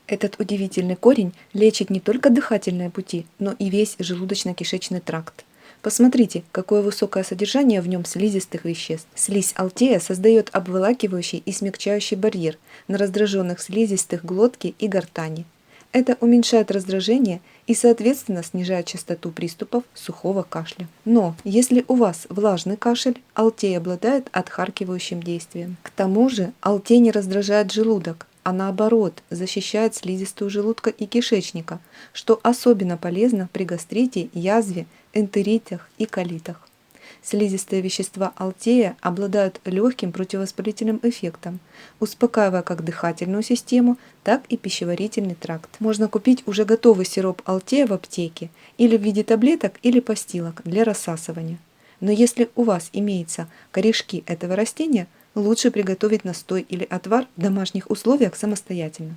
Этот удивительный корень лечит не только дыхательные пути, но и весь желудочно-кишечный тракт. Посмотрите, какое высокое содержание в нем слизистых веществ. Слизь алтея создает обволакивающий и смягчающий барьер на раздраженных слизистых глотки и гортани. Это уменьшает раздражение и, соответственно, снижает частоту приступов сухого кашля. Но если у вас влажный кашель, алтей обладает отхаркивающим действием. К тому же алтей не раздражает желудок, а наоборот защищает слизистую желудка и кишечника, что особенно полезно при гастрите, язве, энтеритах и колитах. Слизистые вещества алтея обладают легким противовоспалительным эффектом, успокаивая как дыхательную систему, так и пищеварительный тракт. Можно купить уже готовый сироп алтея в аптеке или в виде таблеток или постилок для рассасывания. Но если у вас имеются корешки этого растения, лучше приготовить настой или отвар в домашних условиях самостоятельно.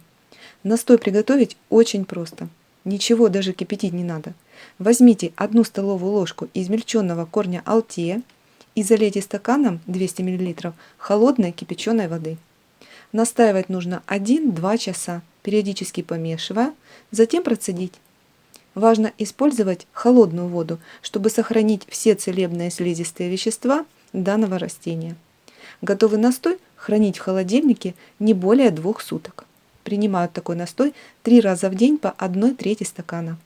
Настой приготовить очень просто. Ничего даже кипятить не надо. Возьмите 1 столовую ложку измельченного корня алтея и залейте стаканом 200 мл холодной кипяченой воды. Настаивать нужно 1-2 часа, периодически помешивая, затем процедить. Важно использовать холодную воду, чтобы сохранить все целебные слизистые вещества данного растения. Готовый настой хранить в холодильнике не более 2 суток. Принимают такой настой 3 раза в день по 1/3 стакана.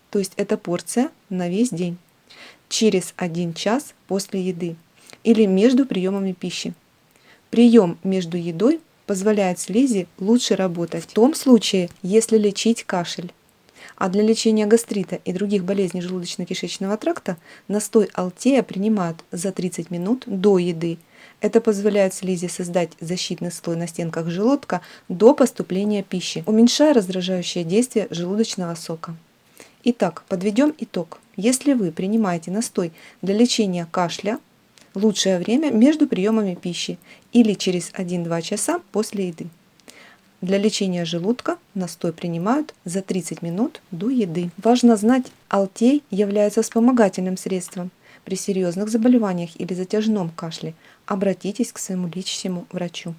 То есть это порция на весь день. Через 1 час после еды или между приемами пищи. Прием между едой позволяет слизи лучше работать в том случае, если лечить кашель. А для лечения гастрита и других болезней желудочно-кишечного тракта настой алтея принимают за 30 минут до еды. Это позволяет слизи создать защитный слой на стенках желудка до поступления пищи, уменьшая раздражающее действие желудочного сока. Итак, подведем итог. Если вы принимаете настой для лечения кашля, лучшее время между приемами пищи или через 1-2 часа после еды. Для лечения желудка настой принимают за 30 минут до еды. Важно знать, алтей является вспомогательным средством. При серьезных заболеваниях или затяжном кашле обратитесь к своему лечащему врачу.